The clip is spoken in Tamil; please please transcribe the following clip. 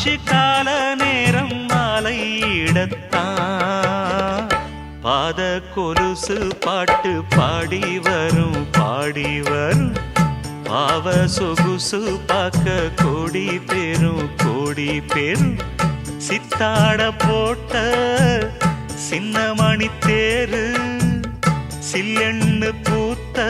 ஆச்சு கால நேரம் மாலையிடத்தான் பாத கொலுசு பாட்டு பாடி வரும் பாவ சொகுசு பார்க்க கோடி பேரும் சித்தாட போட்ட சின்ன மணி தேரு சில்லெண்ணு பூத்த